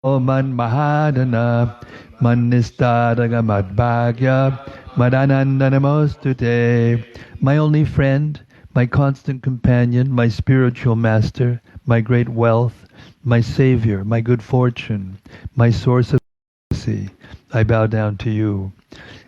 man mahadana manistadaga madbhagya madananda namostute. My only friend, my constant companion, my spiritual master, my great wealth, my savior, my good fortune, my source of mercy, I bow down to you.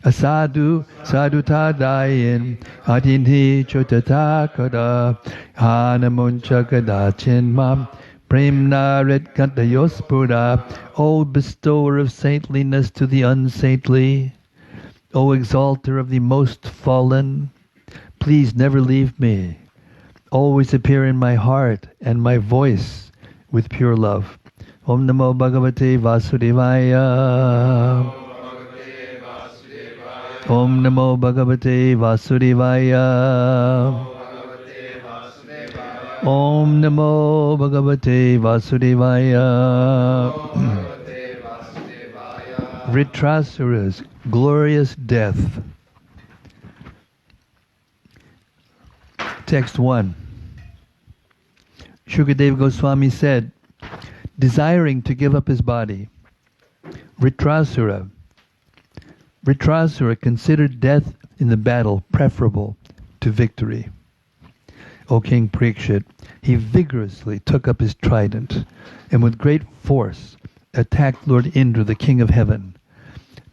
Asadu sadutadayin adinhi chotatakada hanamuncha kadachinmam premna redkantayospura. O bestower of saintliness to the unsaintly, O exalter of the most fallen, please never leave me. Always appear in my heart and my voice with pure love. Om Namo Bhagavate Vasudevaya. Om Namo Bhagavate Vasudevaya. Om Namo Bhagavate Vasudevaya. Vritrasura's glorious death. Text 1. Shukadeva Goswami said, desiring to give up his body, Vritrasura considered death in the battle preferable to victory. O King Parikshit, he vigorously took up his trident and with great force attacked Lord Indra, the king of heaven,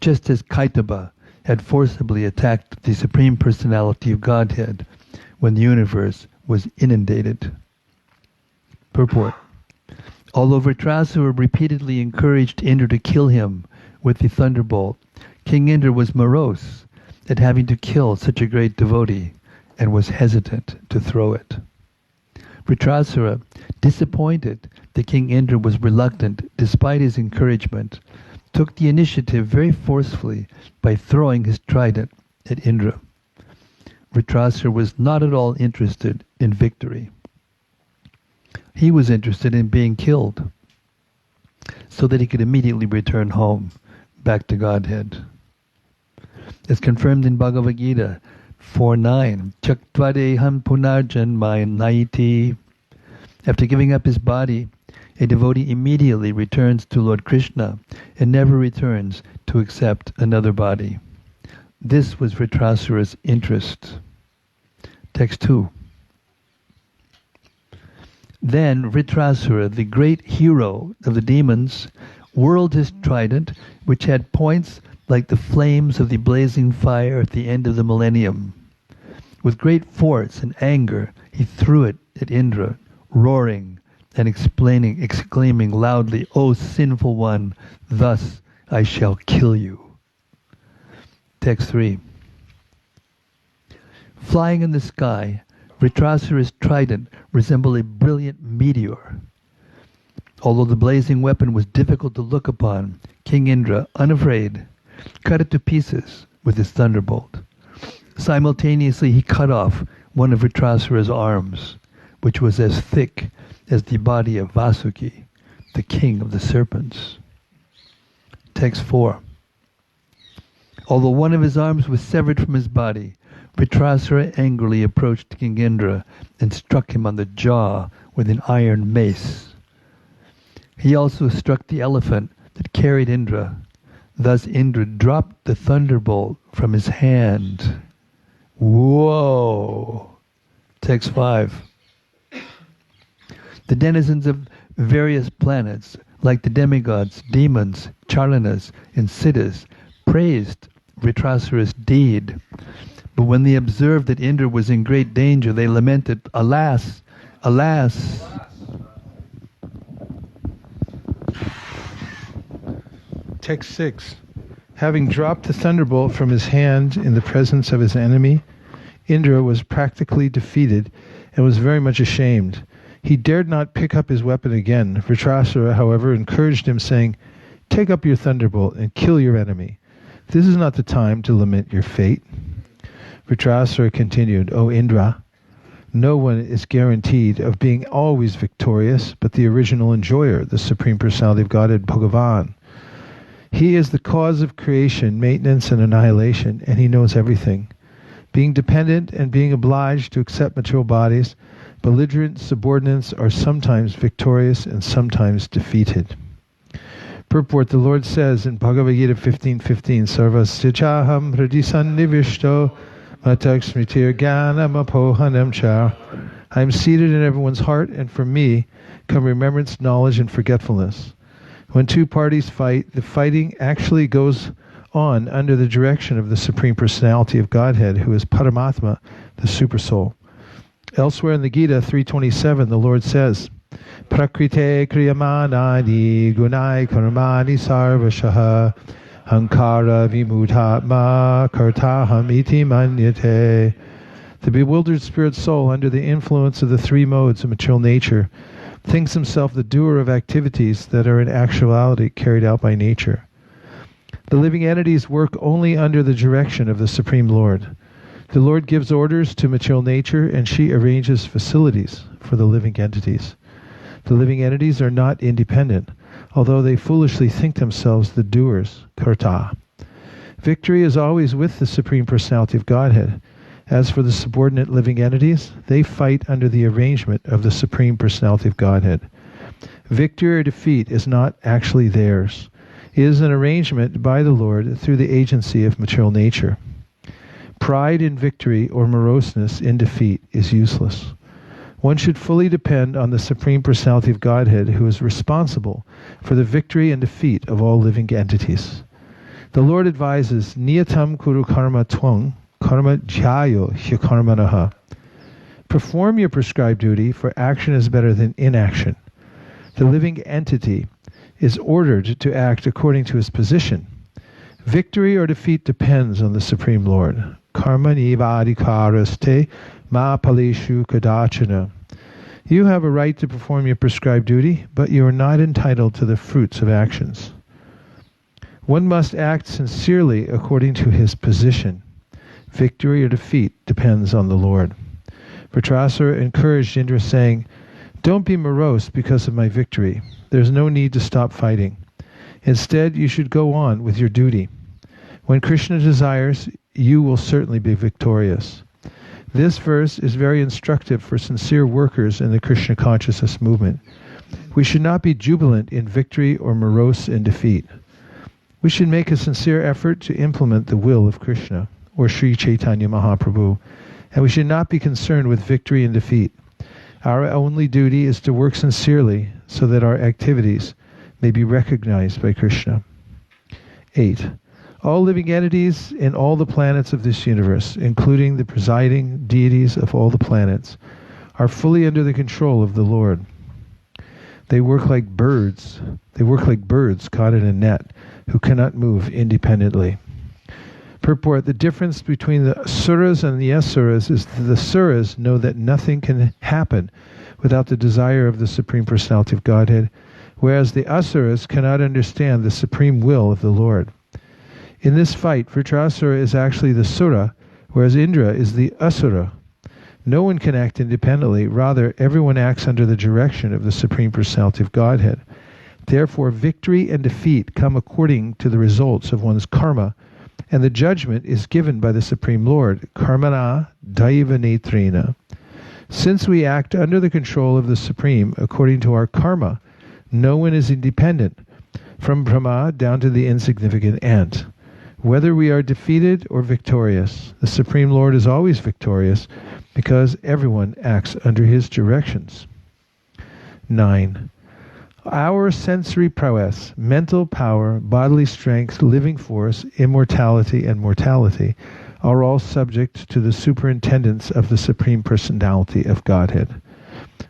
just as Kaitaba had forcibly attacked the Supreme Personality of Godhead when the universe was inundated. Purport. Although Vritrasura repeatedly encouraged Indra to kill him with the thunderbolt, King Indra was morose at having to kill such a great devotee and was hesitant to throw it. Vritrasura, disappointed that King Indra was reluctant despite his encouragement, took the initiative very forcefully by throwing his trident at Indra. Vritrasura was not at all interested in victory. He was interested in being killed so that he could immediately return home, back to Godhead. As confirmed in Bhagavad Gita 4:9, Chaktvadeham punarjanmaya naiti. After giving up his body, a devotee immediately returns to Lord Krishna and never returns to accept another body. This was Vritrasura's interest. Text 2. Then Vritrasura, the great hero of the demons, whirled his trident, which had points like the flames of the blazing fire at the end of the millennium. With great force and anger, he threw it at Indra, roaring and exclaiming loudly, O sinful one, thus I shall kill you. Text 3. Flying in the sky, Vritrasura's trident resembled a brilliant meteor. Although the blazing weapon was difficult to look upon, King Indra, unafraid, cut it to pieces with his thunderbolt. Simultaneously he cut off one of Vritrasura's arms, which was as thick as the body of Vasuki, the king of the serpents. Text 4. Although one of his arms was severed from his body, Vritrasura angrily approached King Indra and struck him on the jaw with an iron mace. He also struck the elephant that carried Indra. Thus Indra dropped the thunderbolt from his hand. Whoa! Text 5. The denizens of various planets, like the demigods, demons, charanas, and siddhas, praised Vritrasura's deed. But when they observed that Indra was in great danger, they lamented, Alas! Alas! Text 6. Having dropped the thunderbolt from his hand in the presence of his enemy, Indra was practically defeated and was very much ashamed. He dared not pick up his weapon again. Vritrasura, however, encouraged him, saying, Take up your thunderbolt and kill your enemy. This is not the time to lament your fate. Vritrasura continued, O Indra, no one is guaranteed of being always victorious but the original enjoyer, the Supreme Personality of Godhead, Bhagavan. He is the cause of creation, maintenance, and annihilation, and he knows everything. Being dependent and being obliged to accept material bodies, belligerent subordinates are sometimes victorious and sometimes defeated. Purport, the Lord says in Bhagavad Gita 15:15, Sarvasya chaham hridisannivishto matak smritir jnanam apohanam cha. I am seated in everyone's heart, and from me come remembrance, knowledge, and forgetfulness. When two parties fight, the fighting actually goes on under the direction of the Supreme Personality of Godhead, who is Paramatma, the Supersoul. Elsewhere in the Gita 3:27, the Lord says, Prakrite kriyamanani gunai karmani sarvashaha hankara vimudhatma kartaham iti manyate. The bewildered spirit soul, under the influence of the three modes of material nature, thinks himself the doer of activities that are in actuality carried out by nature. The living entities work only under the direction of the Supreme Lord. The Lord gives orders to material nature, and she arranges facilities for the living entities. The living entities are not independent, although they foolishly think themselves the doers, karta. Victory is always with the Supreme Personality of Godhead. As for the subordinate living entities, they fight under the arrangement of the Supreme Personality of Godhead. Victory or defeat is not actually theirs. It is an arrangement by the Lord through the agency of material nature. Pride in victory or moroseness in defeat is useless. One should fully depend on the Supreme Personality of Godhead, who is responsible for the victory and defeat of all living entities. The Lord advises, Niyatam kuru karma tvang, karma jhayo hyakarmanaha. Perform your prescribed duty, for action is better than inaction. The living entity is ordered to act according to his position. Victory or defeat depends on the Supreme Lord. Karma nivadikaraste ma paleshu kadachana. You have a right to perform your prescribed duty, but you are not entitled to the fruits of actions. One must act sincerely according to his position. Victory or defeat depends on the Lord. Vritrasura encouraged Indra, saying, Don't be morose because of my victory. There's no need to stop fighting. Instead, you should go on with your duty. When Krishna desires, you will certainly be victorious. This verse is very instructive for sincere workers in the Krishna consciousness movement. We should not be jubilant in victory or morose in defeat. We should make a sincere effort to implement the will of Krishna, or Sri Chaitanya Mahaprabhu, and we should not be concerned with victory and defeat. Our only duty is to work sincerely so that our activities may be recognized by Krishna. 8. All living entities in all the planets of this universe, including the presiding deities of all the planets, are fully under the control of the Lord. They work like birds. They work like birds caught in a net, who cannot move independently. Purport, the difference between the suras and the asuras is that the suras know that nothing can happen without the desire of the Supreme Personality of Godhead, whereas the asuras cannot understand the supreme will of the Lord. In this fight, Vritrasura is actually the sura, whereas Indra is the asura. No one can act independently. Rather, everyone acts under the direction of the Supreme Personality of Godhead. Therefore, victory and defeat come according to the results of one's karma, and the judgment is given by the Supreme Lord, karmana daiva netrina. Since we act under the control of the Supreme according to our karma, no one is independent, from Brahma down to the insignificant ant. Whether we are defeated or victorious, the Supreme Lord is always victorious because everyone acts under his directions. 9. Our sensory prowess, mental power, bodily strength, living force, immortality, and mortality are all subject to the superintendence of the Supreme Personality of Godhead.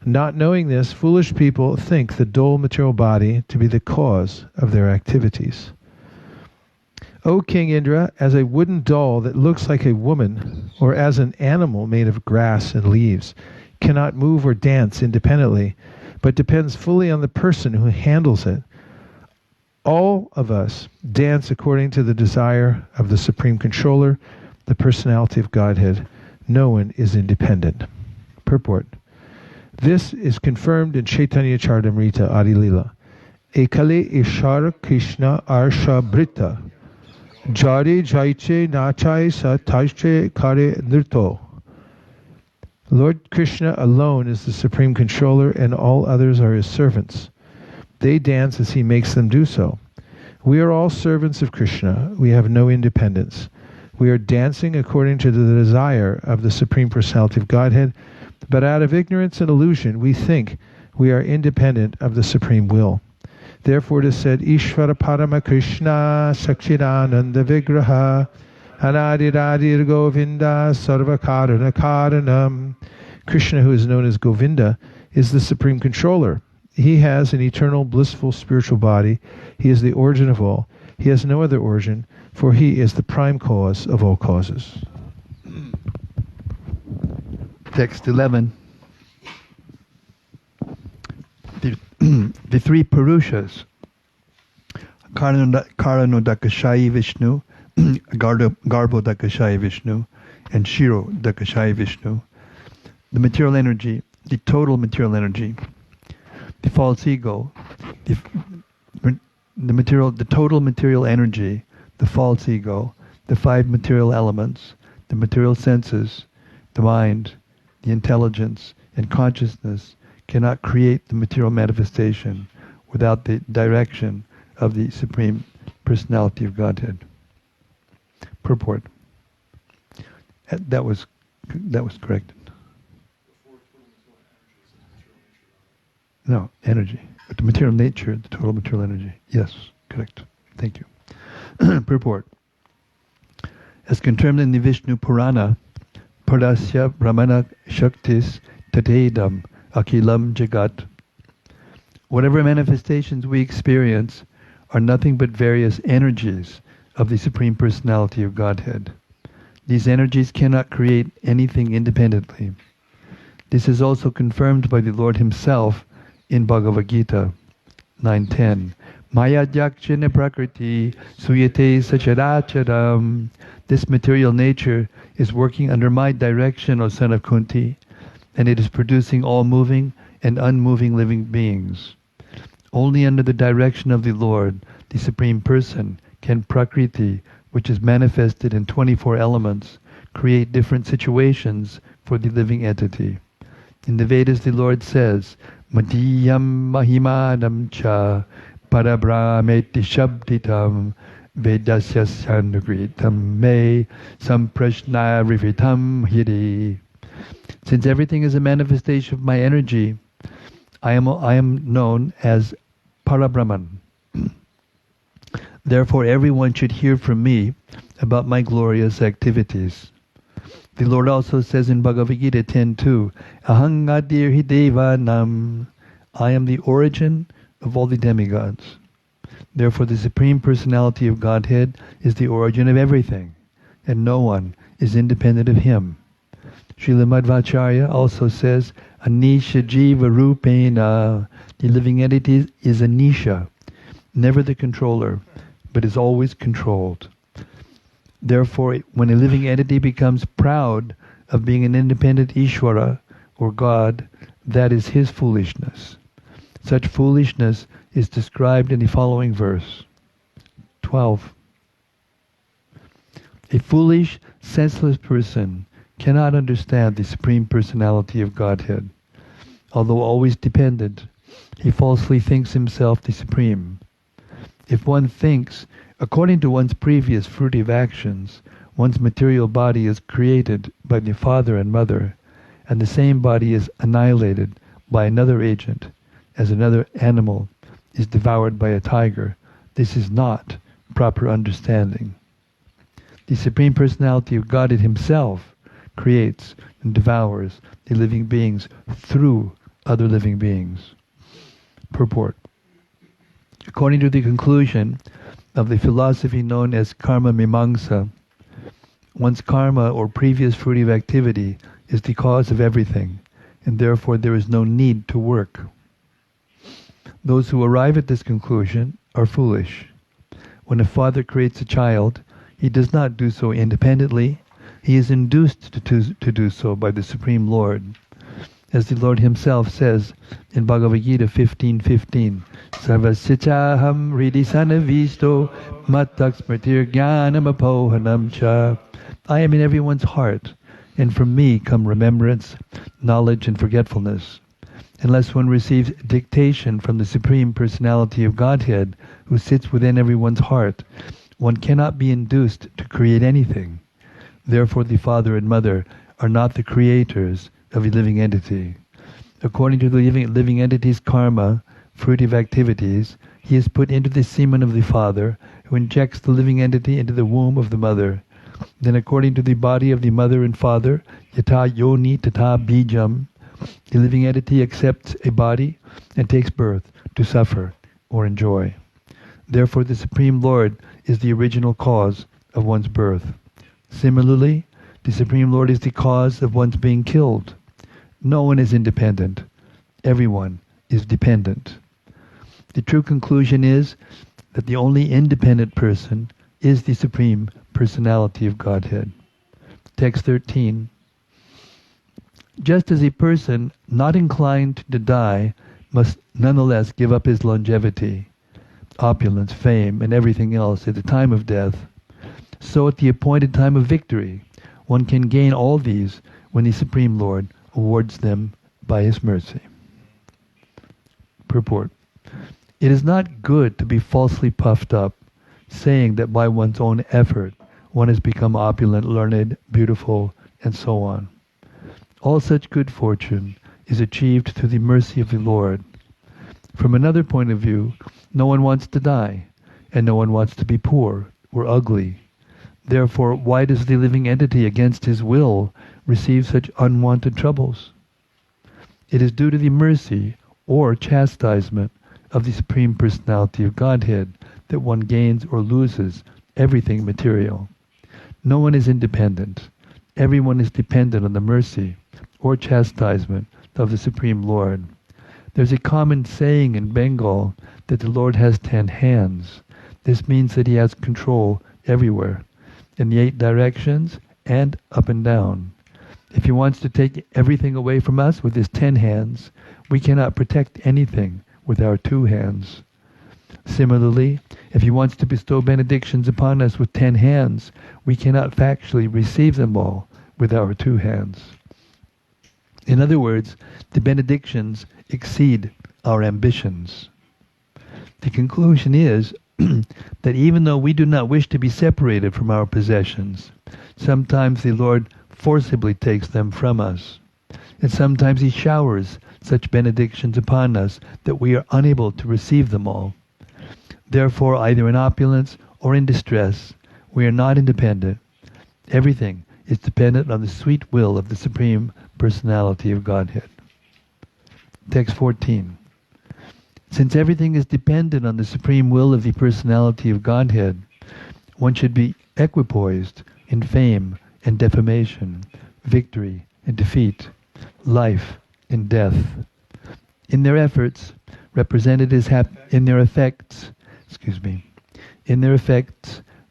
Not knowing this, foolish people think the dull material body to be the cause of their activities. O King Indra, as a wooden doll that looks like a woman, or as an animal made of grass and leaves, cannot move or dance independently, but depends fully on the person who handles it, all of us dance according to the desire of the Supreme Controller, the Personality of Godhead. No one is independent. Purport. This is confirmed in Chaitanya Charitamrita Adi Lila. Ekale Ishar Krishna Arsha Brita Jare Jaiche Nachai Sa Tajche Kare Nirto. Lord Krishna alone is the Supreme Controller, and all others are his servants. They dance as he makes them do so. We are all servants of Krishna. We have no independence. We are dancing according to the desire of the Supreme Personality of Godhead, but out of ignorance and illusion, we think we are independent of the Supreme Will. Therefore it is said, Ishvara Parama Krishna Sakshidananda Vigraha Anadiradir Govinda Sarvakarana Karanam. Krishna, who is known as Govinda, is the Supreme Controller. He has an eternal, blissful spiritual body. He is the origin of all. He has no other origin, for he is the prime cause of all causes. Text 11. The three Purushas, Karanodakashayi Vishnu, Garbhodakashayi Vishnu, and Shirodakashayi Vishnu, the material energy, the total material energy, the false ego, the total material energy, the false ego, the five material elements, the material senses, the mind, the intelligence, and consciousness cannot create the material manifestation without the direction of the Supreme Personality of Godhead. Purport. That was correct. No, energy. But the material nature, the total material energy. Yes, correct. Thank you. Purport. As confirmed in the Vishnu Purana, Parasya Brahmana Shaktis Tatedam Akilam Jagat. Whatever manifestations we experience are nothing but various energies of the Supreme Personality of Godhead. These energies cannot create anything independently. This is also confirmed by the Lord Himself in Bhagavad Gita 9.10. Maya Jakshina Prakriti Suyate Sacharacharam. This material nature is working under my direction, O son of Kunti, and it is producing all moving and unmoving living beings. Only under the direction of the Lord, the Supreme Person, can Prakriti, which is manifested in 24 elements, create different situations for the living entity. In the Vedas, the Lord says, Madhyam Mahimanam Cha Parabrahmeti Shabditam Vedasya Sandagritam Me Samprashna Rivitam Hiri. Since everything is a manifestation of my energy, I am known as Parabrahman. Therefore, everyone should hear from me about my glorious activities. The Lord also says in Bhagavad Gita 10.2, Ahang Adir Hidevanam. I am the origin of all the demigods. Therefore, the Supreme Personality of Godhead is the origin of everything, and no one is independent of Him. Srila Madhvacharya also says, Anisha Jiva Rupena. The living entity is Anisha, never the controller, but is always controlled. Therefore, when a living entity becomes proud of being an independent Ishvara, or God, that is his foolishness. Such foolishness is described in the following verse. 12. A foolish, senseless person cannot understand the Supreme Personality of Godhead. Although always dependent, he falsely thinks himself the Supreme. If one thinks, according to one's previous fruitive actions, one's material body is created by the father and mother, and the same body is annihilated by another agent, as another animal is devoured by a tiger, this is not proper understanding. The Supreme Personality of Godhead Himself creates and devours the living beings through other living beings. Purport. According to the conclusion of the philosophy known as karma mimamsa, one's karma or previous fruitive activity is the cause of everything, and therefore there is no need to work. Those who arrive at this conclusion are foolish. When a father creates a child, he does not do so independently. He is induced to do so by the Supreme Lord. As the Lord Himself says in Bhagavad Gita 15:15, Sarvasichaham hridisanavisto mattaksmritir jnanam apohanam cha. I am in everyone's heart, and from me come remembrance, knowledge, and forgetfulness. Unless one receives dictation from the Supreme Personality of Godhead, who sits within everyone's heart, one cannot be induced to create anything. Therefore the father and mother are not the creators of a living entity. According to the living entity's karma, fruitive activities, he is put into the semen of the father, who injects the living entity into the womb of the mother. Then according to the body of the mother and father, yata yoni tata bijam, the living entity accepts a body and takes birth to suffer or enjoy. Therefore the Supreme Lord is the original cause of one's birth. Similarly, the Supreme Lord is the cause of one's being killed. No one is independent. Everyone is dependent. The true conclusion is that the only independent person is the Supreme Personality of Godhead. Text 13. Just as a person not inclined to die must nonetheless give up his longevity, opulence, fame, and everything else at the time of death, so at the appointed time of victory, one can gain all these when the Supreme Lord awards them by His mercy. Purport. It is not good to be falsely puffed up, saying that by one's own effort one has become opulent, learned, beautiful, and so on. All such good fortune is achieved through the mercy of the Lord. From another point of view, no one wants to die, and no one wants to be poor or ugly. Therefore, why does the living entity against his will receive such unwanted troubles? It is due to the mercy or chastisement of the Supreme Personality of Godhead that one gains or loses everything material. No one is independent. Everyone is dependent on the mercy or chastisement of the Supreme Lord. There's a common saying in Bengal that the Lord has 10 hands. This means that He has control everywhere, in the 8 directions and up and down. If He wants to take everything away from us with His 10 hands, we cannot protect anything with our 2 hands. Similarly, if He wants to bestow benedictions upon us with 10 hands, we cannot factually receive them all with our 2 hands. In other words, the benedictions exceed our ambitions. The conclusion is that even though we do not wish to be separated from our possessions, sometimes the Lord forcibly takes them from us. And sometimes He showers such benedictions upon us that we are unable to receive them all. Therefore, either in opulence or in distress, we are not independent. Everything is dependent on the sweet will of the Supreme Personality of Godhead. Text 14. Since everything is dependent on the supreme will of the Personality of Godhead, one should be equipoised in fame and defamation, victory and defeat, life and death. In their efforts, represented as in their effects,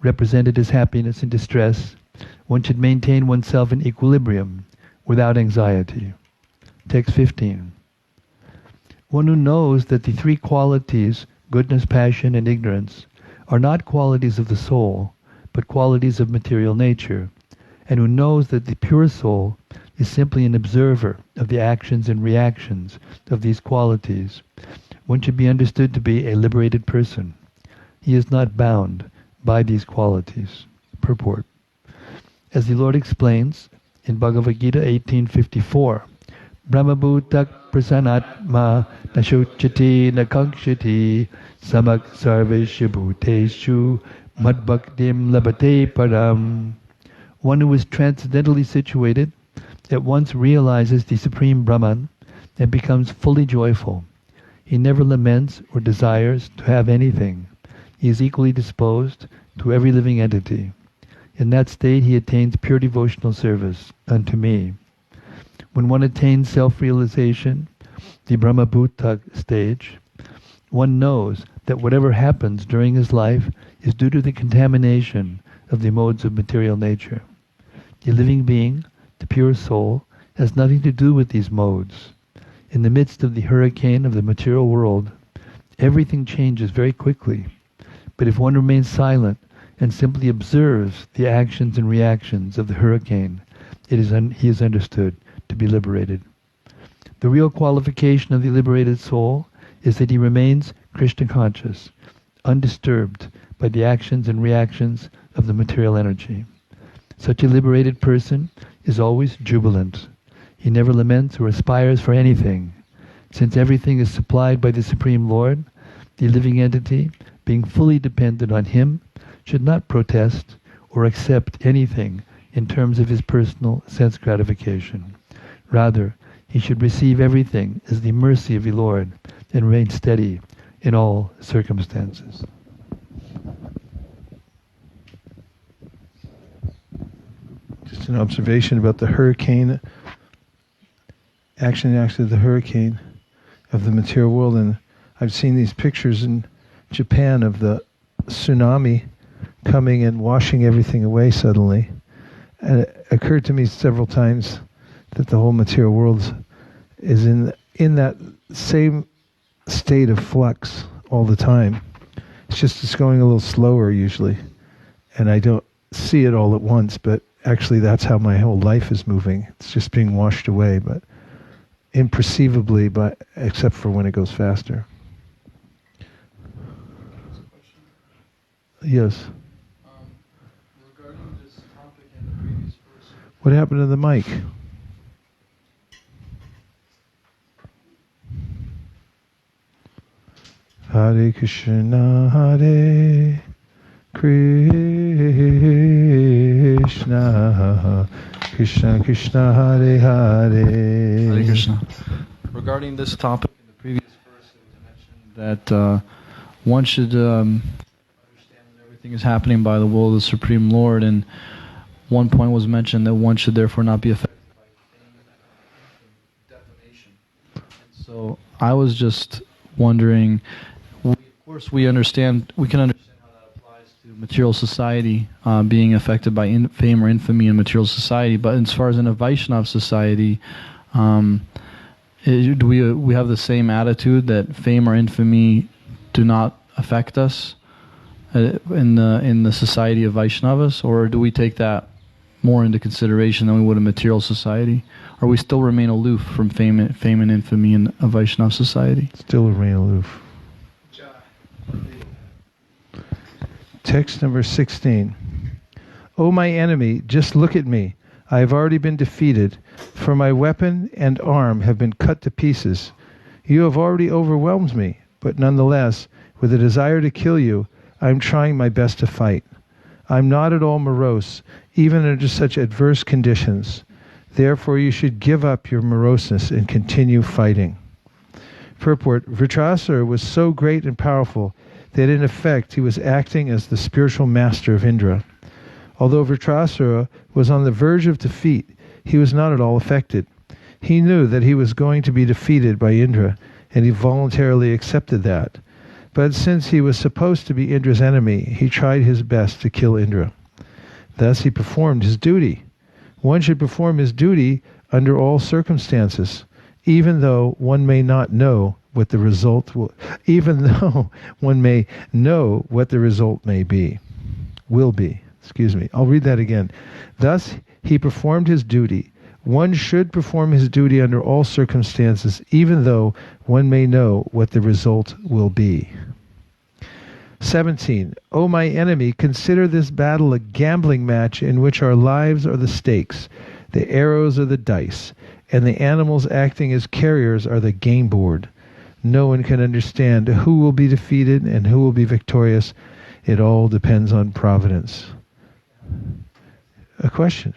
represented as happiness and distress, one should maintain oneself in equilibrium without anxiety. Text 15. One who knows that the 3 qualities, goodness, passion, and ignorance, are not qualities of the soul, but qualities of material nature, and who knows that the pure soul is simply an observer of the actions and reactions of these qualities, one should be understood to be a liberated person. He is not bound by these qualities. Purport. As the Lord explains in Bhagavad Gita 18:54, Brahmabhutak prasanatma nashuchati nakankshati samak sarveshu bhuteshu madbhaktim labate param. One who is transcendently situated at once realizes the Supreme Brahman and becomes fully joyful. He never laments or desires to have anything. He is equally disposed to every living entity. In that state he attains pure devotional service unto me. When one attains self-realization, the Brahmabhuta stage, one knows that whatever happens during his life is due to the contamination of the modes of material nature. The living being, the pure soul, has nothing to do with these modes. In the midst of the hurricane of the material world, everything changes very quickly. But if one remains silent and simply observes the actions and reactions of the hurricane, he is understood to be liberated. The real qualification of the liberated soul is that he remains Krishna conscious, undisturbed by the actions and reactions of the material energy. Such a liberated person is always jubilant. He never laments or aspires for anything. Since everything is supplied by the Supreme Lord, the living entity, being fully dependent on him, should not protest or accept anything in terms of his personal sense gratification. Rather, he should receive everything as the mercy of the Lord and remain steady in all circumstances. Just an observation about the hurricane, actually the hurricane of the material world. And I've seen these pictures in Japan of the tsunami coming and washing everything away suddenly. And it occurred to me several times that the whole material world is in that same state of flux all the time. It's going a little slower usually. And I don't see it all at once, but actually that's how my whole life is moving. It's just being washed away, but imperceivably, but except for when it goes faster. Yes. Regarding this topic in the previous verse. What happened to the mic? Hare Krishna, Hare Krishna, Krishna Krishna, Hare Hare. Hare Krishna. Regarding this topic in the previous verse, it was mentioned that one should understand that everything is happening by the will of the Supreme Lord, and one point was mentioned that one should therefore not be affected by defamation. And so I was just wondering, of course we can understand how that applies to material society, being affected by fame or infamy in material society, but as far as in a Vaishnava society, do we have the same attitude that fame or infamy do not affect us in the society of Vaishnavas, or do we take that more into consideration than we would a material society? Or we still remain aloof from fame and infamy in a Vaishnava society? Still remain aloof. Text number 16. O my enemy, just look at me. I have already been defeated, for my weapon and arm have been cut to pieces. You have already overwhelmed me, but nonetheless, with a desire to kill you, I am trying my best to fight. I am not at all morose, even under such adverse conditions. Therefore you should give up your moroseness and continue fighting. Purport: Vritrasura was so great and powerful that in effect he was acting as the spiritual master of Indra. Although Vritrasura was on the verge of defeat, he was not at all affected. He knew that he was going to be defeated by Indra, and he voluntarily accepted that. But since he was supposed to be Indra's enemy, he tried his best to kill Indra. Thus he performed his duty. One should perform his duty under all circumstances, even though one may not know what the result will, even though one may know what the result will be. I'll read that again. Thus he performed his duty. One should perform his duty under all circumstances, even though one may know what the result will be. 17. O my enemy, consider this battle a gambling match in which our lives are the stakes, the arrows are the dice, and the animals acting as carriers are the game board. No one can understand who will be defeated and who will be victorious. It all depends on providence. A question?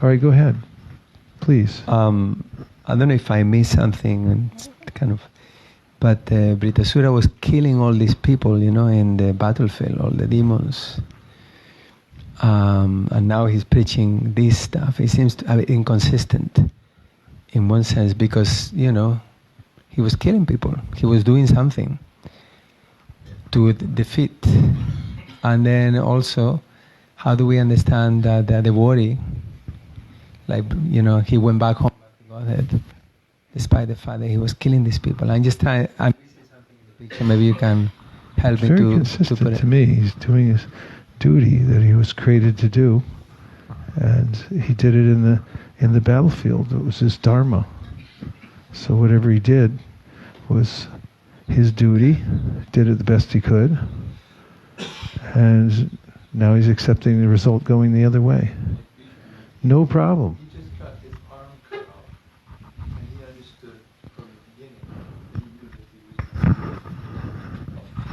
All right, go ahead. Please. I don't know if I missed something, and it's kind of, but Vritrasura was killing all these people, in the battlefield, all the demons. And now he's preaching this stuff. It seems to be inconsistent in one sense because, he was killing people. He was doing something to defeat. And then also, how do we understand that the devotee, he went back home to Godhead, despite the fact that he was killing these people? I'm just trying, I'm missing something in the picture. Maybe you can help me to put it. To me, he's doing his duty that he was created to do, and he did it in the battlefield. It was his dharma. So whatever he did was his duty. Did it the best he could, and now he's accepting the result going the other way. No problem. He just got his arm cut off, and he understood from the beginning.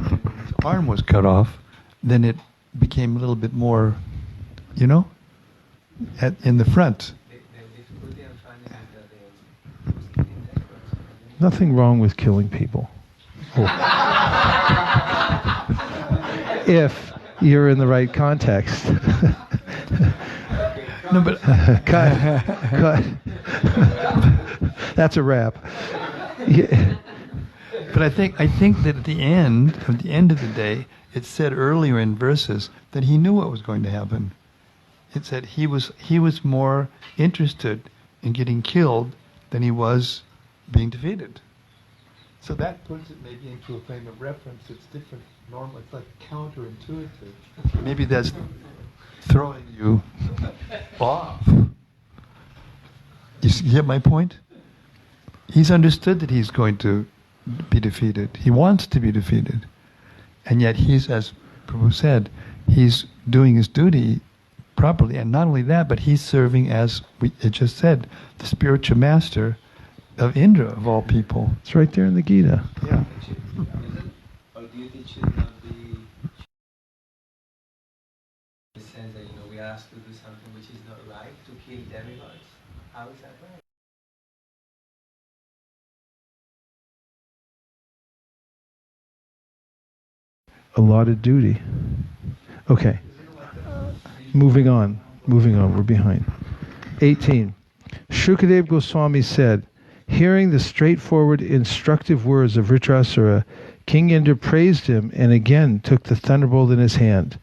And when his arm was cut off, then it became a little bit more, in the front. Nothing wrong with killing people. If you're in the right context. No, but cut. That's a wrap. Yeah. But I think that at the end of the day, it said earlier in verses that he knew what was going to happen. It said he was more interested in getting killed than he was being defeated. So that puts it maybe into a frame of reference. It's different, normal. It's like counterintuitive. Maybe that's throwing you off. You get my point? He's understood that he's going to be defeated. He wants to be defeated. And yet he's, as Prabhu said, he's doing his duty properly. And not only that, but he's serving, as it just said, the spiritual master of Indra, of all people. It's right there in the Gita. Yeah. Or do you teach it not be in the sense that we are asked to do something which is not right, to kill demigods? How is that right? Allotted duty. Okay. Moving on. We're behind. 18. Shukadeva Goswami said, hearing the straightforward, instructive words of Vritrasura, King Indra praised him and again took the thunderbolt in his hand.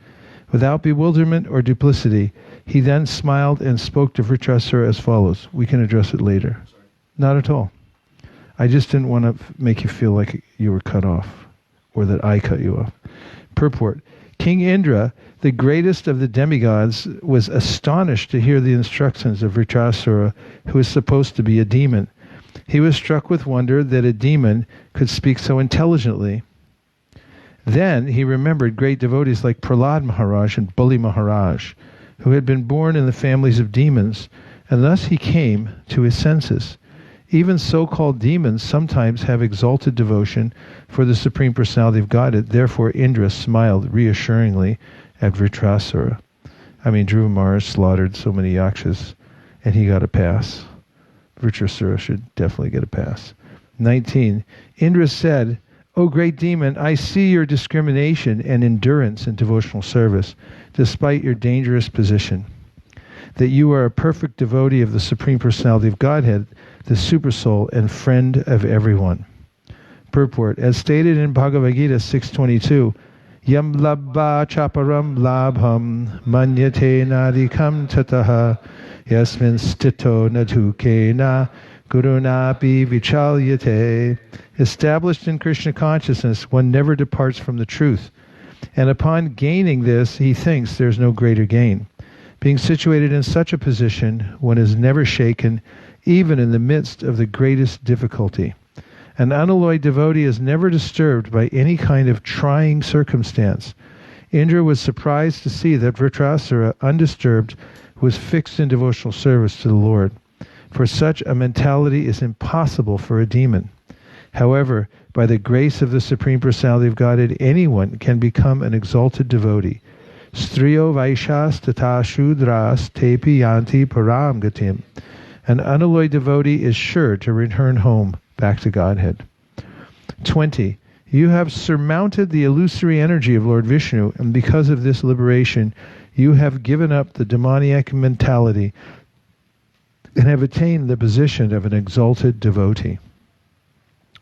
Without bewilderment or duplicity, he then smiled and spoke to Vritrasura as follows. We can address it later. Not at all. I just didn't want to make you feel like you were cut off, or that I cut you off. Purport. King Indra, the greatest of the demigods, was astonished to hear the instructions of Vritrasura, who is supposed to be a demon. He was struck with wonder that a demon could speak so intelligently. Then he remembered great devotees like Prahlad Maharaj and Bali Maharaj, who had been born in the families of demons, and thus he came to his senses. Even so-called demons sometimes have exalted devotion for the Supreme Personality of Godhead. Therefore Indra smiled reassuringly at Vritrasura. Dhruva Maharaj slaughtered so many yakshas, and he got a pass. Vritrasura should definitely get a pass. 19. Indra said, O great demon, I see your discrimination and endurance in devotional service, despite your dangerous position. That you are a perfect devotee of the Supreme Personality of Godhead, the Supersoul and friend of everyone. Purport. As stated in Bhagavad Gita 6.22, Yam labba chaparam labham manyate nadikam tataha yasmin stito nadukena gurunapi vichalyate. Established in Krishna consciousness, one never departs from the truth. And upon gaining this, he thinks there's no greater gain. Being situated in such a position, one is never shaken, even in the midst of the greatest difficulty. An unalloyed devotee is never disturbed by any kind of trying circumstance. Indra was surprised to see that Vritrasura, undisturbed, was fixed in devotional service to the Lord. For such a mentality is impossible for a demon. However, by the grace of the Supreme Personality of Godhead, anyone can become an exalted devotee. Striyo Vaishas Tata Shudras Tepi Yanti Param Gatim. An unalloyed devotee is sure to return home, back to Godhead. 20. You have surmounted the illusory energy of Lord Vishnu, and because of this liberation, you have given up the demoniac mentality and have attained the position of an exalted devotee.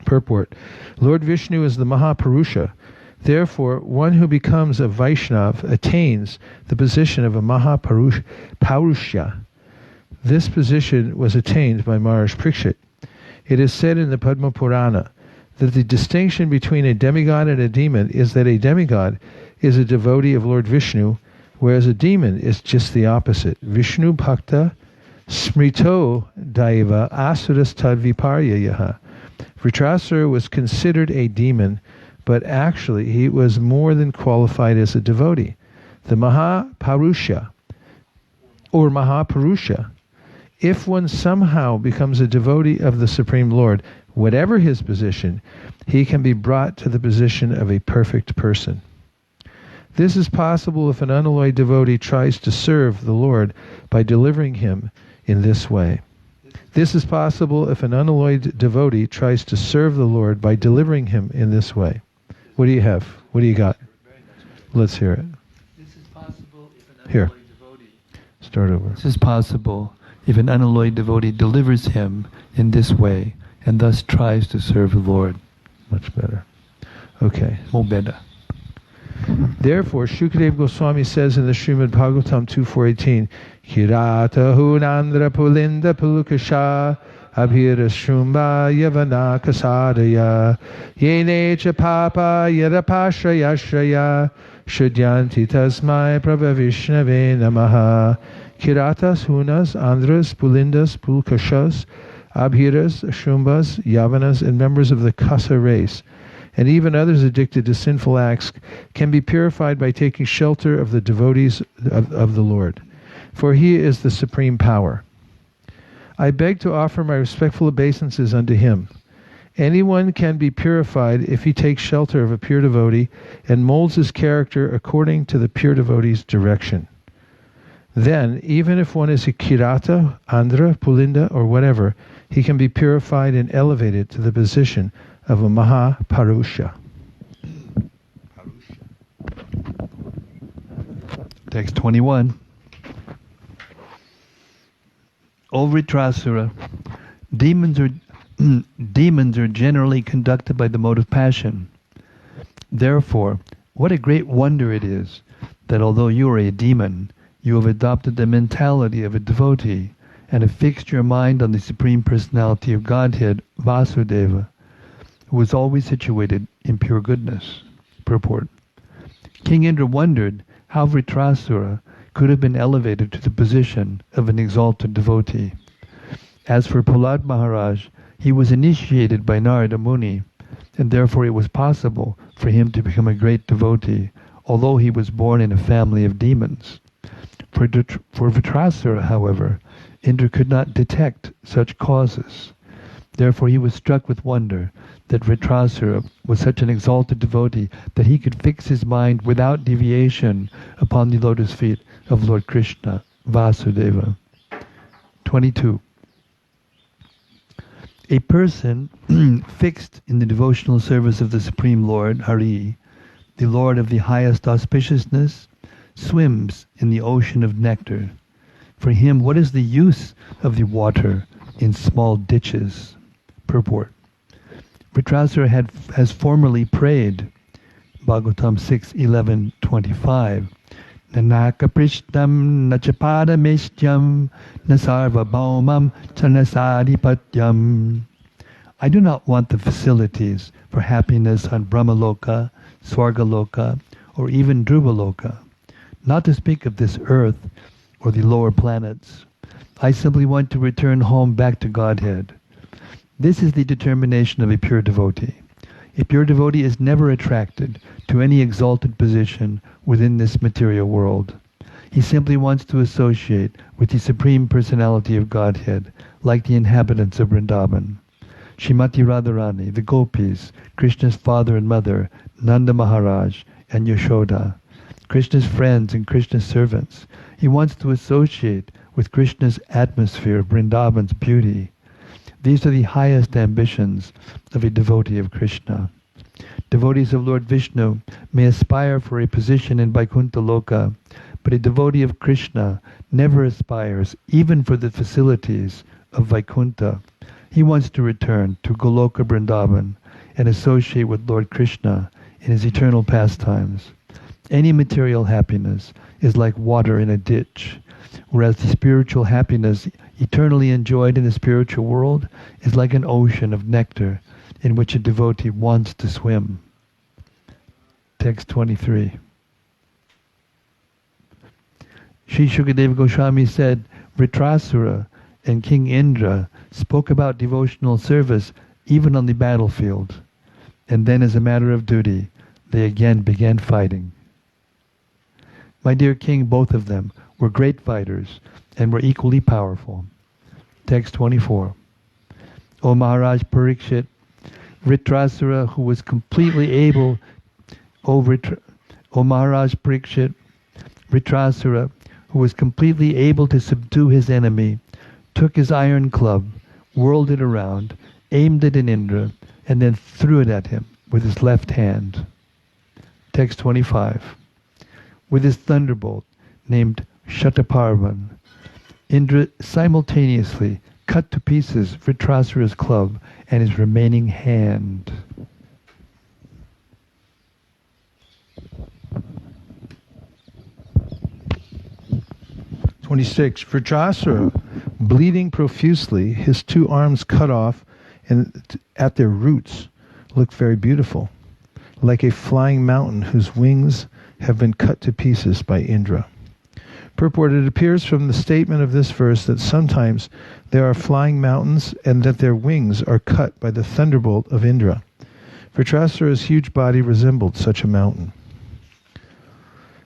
Purport. Lord Vishnu is the Mahapurusha. Therefore, one who becomes a Vaishnav attains the position of a Mahapurusha. This position was attained by Maharaj Parikshit. It is said in the Padma Purana that the distinction between a demigod and a demon is that a demigod is a devotee of Lord Vishnu, Whereas a demon is just the opposite. Vishnu Bhakta Smrito Daiva Asuras Tadviparyayaha. Vritrasura was considered a demon, but actually he was more than qualified as a devotee. The Mahaparusha, or Mahapurusha, if one somehow becomes a devotee of the Supreme Lord, whatever his position, he can be brought to the position of a perfect person. This is possible if an unalloyed devotee tries to serve the Lord by delivering him in this way. This is possible if an unalloyed devotee tries to serve the Lord by delivering him in this way. What do you have? What do you got? Let's hear it. This is possible if an Here. unalloyed devotee. Start over. This is possible if an unalloyed devotee delivers him in this way and thus tries to serve the Lord. Much better. Okay. More better. Therefore, Shukadeva Goswami says in the Srimad Bhagavatam 2.418, Kirata hunandra pulinda pulukasha abhira shrumbha yavana kasadaya yenecha papa yarapashrayashraya shudyanti tasmai prabhavishnave namaha. Kiratas, hunas, andras, pulindas, pulkashas, abhiras, shrumbhas, yavanas, and members of the Kasa race, and even others addicted to sinful acts, can be purified by taking shelter of the devotees of the Lord, for He is the supreme power. I beg to offer my respectful obeisances unto Him. Anyone can be purified if he takes shelter of a pure devotee and molds his character according to the pure devotee's direction. Then, even if one is a Kirata, Andhra, Pulinda, or whatever, he can be purified and elevated to the position of a Mahaparusha. Text 21. O Vritrasura, demons are generally conducted by the mode of passion. Therefore, what a great wonder it is that although you are a demon, you have adopted the mentality of a devotee and have fixed your mind on the Supreme Personality of Godhead, Vasudeva, who is always situated in pure goodness. Purport. King Indra wondered how Vritrasura could have been elevated to the position of an exalted devotee. As for Prahlad Maharaj, he was initiated by Narada Muni, and therefore it was possible for him to become a great devotee, although he was born in a family of demons. For Vritrasura, however, Indra could not detect such causes. Therefore he was struck with wonder that Vritrasura was such an exalted devotee that he could fix his mind without deviation upon the lotus feet of Lord Krishna, Vasudeva. 22. A person fixed in the devotional service of the Supreme Lord, Hari, the Lord of the highest auspiciousness, swims in the ocean of nectar. For him, what is the use of the water in small ditches? Purport. Vritrasura has formerly prayed, Bhagavatam 6:11-25, Nanaka prishtam nachapada meshyam nasarva bhaumam chanasadipatyam. I do not want the facilities for happiness on Brahmaloka, Swargaloka, or even Dhruvaloka, not to speak of this earth or the lower planets. I simply want to return home back to Godhead. This is the determination of a pure devotee. A pure devotee is never attracted to any exalted position within this material world. He simply wants to associate with the Supreme Personality of Godhead, like the inhabitants of Vrindavan. Srimati Radharani, the gopis, Krishna's father and mother, Nanda Maharaj, and Yashoda, Krishna's friends and Krishna's servants. He wants to associate with Krishna's atmosphere, Vrindavan's beauty. These are the highest ambitions of a devotee of Krishna. Devotees of Lord Vishnu may aspire for a position in Vaikuntha Loka, but a devotee of Krishna never aspires even for the facilities of Vaikuntha. He wants to return to Goloka Vrindavan and associate with Lord Krishna in his eternal pastimes. Any material happiness is like water in a ditch, whereas the spiritual happiness eternally enjoyed in the spiritual world is like an ocean of nectar in which a devotee wants to swim. Text 23. Sri Shukadeva Goswami said, Vritrasura and King Indra spoke about devotional service even on the battlefield. And then as a matter of duty, they again began fighting. My dear king, both of them were great fighters and were equally powerful. Text 24. O Maharaj Parikshit, Vritrasura, who was completely able, O Maharaj Parikshit, Vritrasura, who was completely able to subdue his enemy, took his iron club, whirled it around, aimed it at Indra, and then threw it at him with his left hand. Text 25. With his thunderbolt, named Shataparvan, Indra simultaneously cut to pieces Vritrasura's club and his remaining hand. Vritrasura, bleeding profusely, his two arms cut off, and at their roots looked very beautiful, like a flying mountain whose wings have been cut to pieces by Indra. Purport: it appears from the statement of this verse that sometimes there are flying mountains and that their wings are cut by the thunderbolt of Indra. Vritrasura's huge body resembled such a mountain.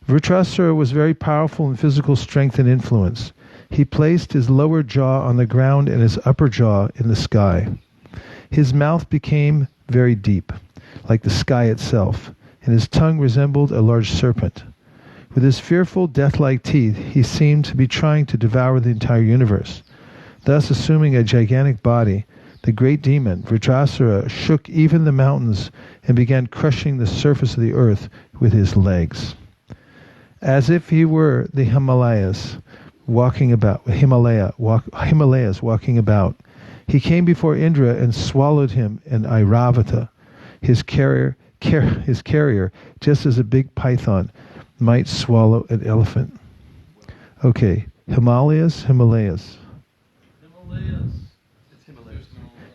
Vritrasura was very powerful in physical strength and influence. He placed his lower jaw on the ground and his upper jaw in the sky. His mouth became very deep, like the sky itself, and his tongue resembled a large serpent. With his fearful, death-like teeth, he seemed to be trying to devour the entire universe. Thus, assuming a gigantic body, the great demon, Vritrasura, shook even the mountains and began crushing the surface of the earth with his legs. As if he were the Himalayas walking about, he came before Indra and swallowed him in Airavata, his carrier, just as a big python might swallow an elephant. Okay, Himalayas. It's Himalayas.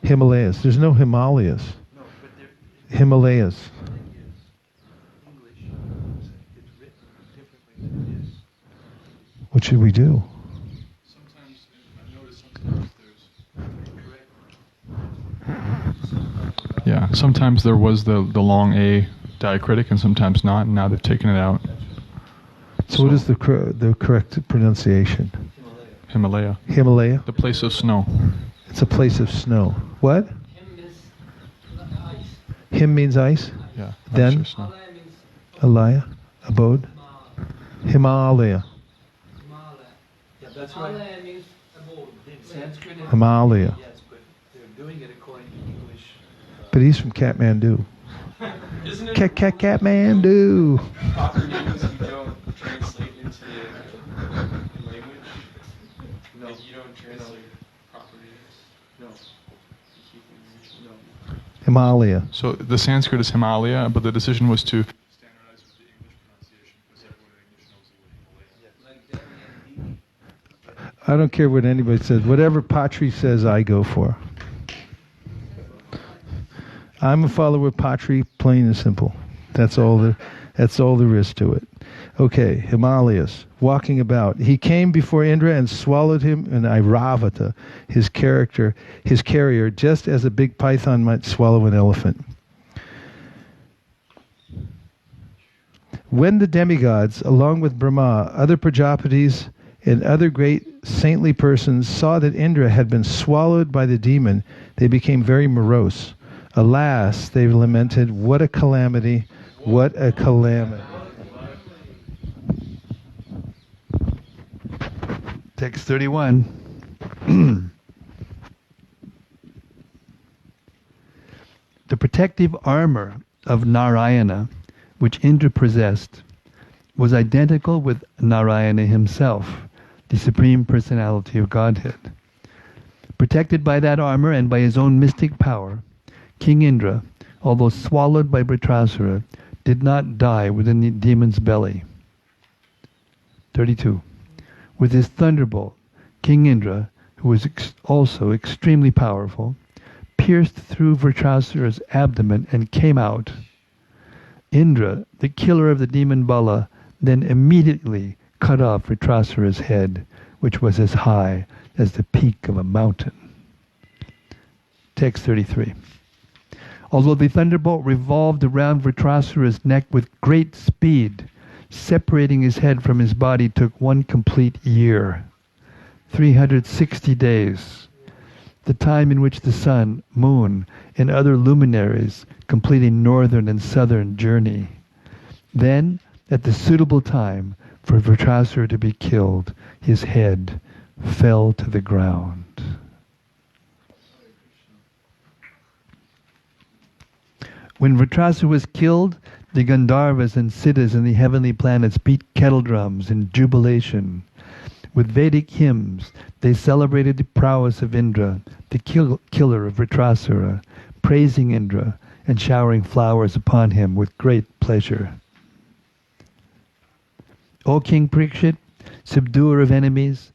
Himalayas. There's no Himalayas. No, but Himalayas. English it's written differently than it is. What should we do? Sometimes, I've noticed sometimes Yeah, sometimes there was the long A diacritic and sometimes not, and now they've taken it out. So what is the correct pronunciation? Himalaya. Himalaya? The place of snow. It's a place of snow. What? Him means ice? Yeah. Then? Snow. Alaya? Abode? Himalaya. Yeah, that's right. Himalaya means abode. In Sanskrit, Himalaya. yes, but they're doing it according to English. But he's from Kathmandu. Isn't it Kathmandu. proper names you don't translate into language? No. Like you don't translate proper names? No. You keep them original? No. Himalaya. So the Sanskrit is Himalaya, but the decision was to standardize with the English pronunciation because everyone in English knows the word Himalaya. I don't care what anybody says. Whatever Patri says, I go for. I'm a follower of Patri, plain and simple. That's all there is to it. Okay, Himalayas, walking about. He came before Indra and swallowed him in Airavata, his carrier, just as a big python might swallow an elephant. When the demigods, along with Brahma, other Prajapatis, and other great saintly persons saw that Indra had been swallowed by the demon, they became very morose. Alas, they lamented, what a calamity, what a calamity. Text 31. The protective armor of Narayana, which Indra possessed, was identical with Narayana himself, the Supreme Personality of Godhead. Protected by that armor and by his own mystic power, King Indra, although swallowed by Vritrasura, did not die within the demon's belly. 32. With his thunderbolt, King Indra, who was also extremely powerful, pierced through Vritrasura's abdomen and came out. Indra, the killer of the demon Bala, then immediately cut off Vritrasura's head, which was as high as the peak of a mountain. Text 33. Although the thunderbolt revolved around Vritrasura's neck with great speed, separating his head from his body took 1 complete year, 360 days, the time in which the sun, moon, and other luminaries complete a northern and southern journey. Then, at the suitable time for Vritrasura to be killed, his head fell to the ground. When Vritrasura was killed, the Gandharvas and Siddhas in the heavenly planets beat kettle drums in jubilation. With Vedic hymns, they celebrated the prowess of Indra, the killer of Vritrasura, praising Indra and showering flowers upon him with great pleasure. O King Parikshit, subduer of enemies,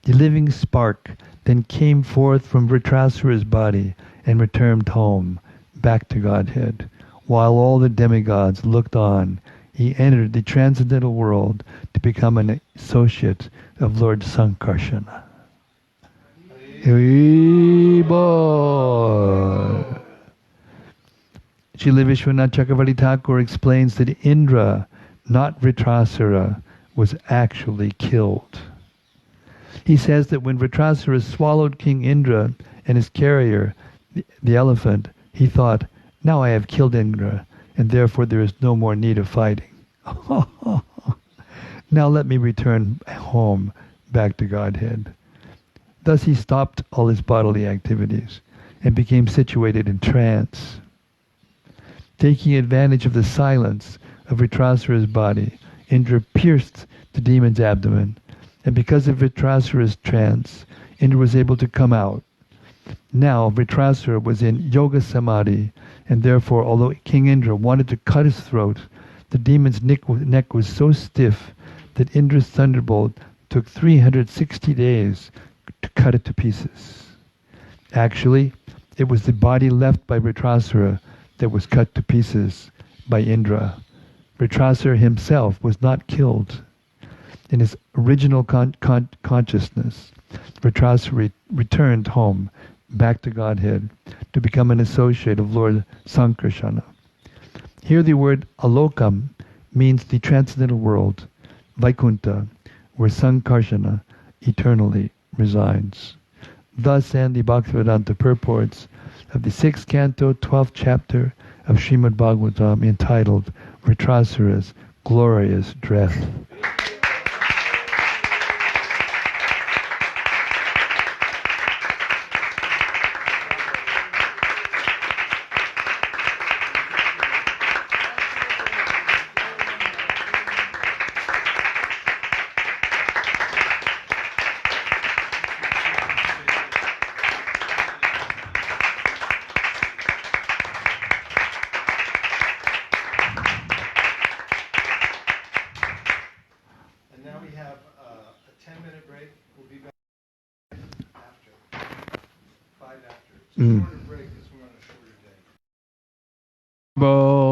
the living spark then came forth from Vritrasura's body and returned home, back to Godhead. While all the demigods looked on, he entered the transcendental world to become an associate of Lord Sankarsana. Srila Vishwanath Chakravarti Thakur explains that Indra, not Vritrasura, was actually killed. He says that when Vritrasura swallowed King Indra and his carrier, the elephant, he thought, "Now I have killed Indra, and therefore there is no more need of fighting. Now let me return home, back to Godhead." Thus he stopped all his bodily activities and became situated in trance. Taking advantage of the silence of Vritrasura's body, Indra pierced the demon's abdomen, and because of Vritrasura's trance, Indra was able to come out. Now Vritrasura was in yoga samadhi, and therefore, although King Indra wanted to cut his throat, the demon's neck was so stiff that Indra's thunderbolt took 360 days to cut it to pieces. Actually, it was the body left by Vritrasura that was cut to pieces by Indra. Vritrasura himself was not killed. In his original consciousness, Vritrasura returned home, back to Godhead, to become an associate of Lord Sankarsana. Here the word alokam means the transcendental world, Vaikuntha, where Sankarsana eternally resides. Thus end the Bhaktivedanta purports of the 6th canto, 12th chapter of Srimad Bhagavatam, entitled Vritrasura's Glorious Death. Bo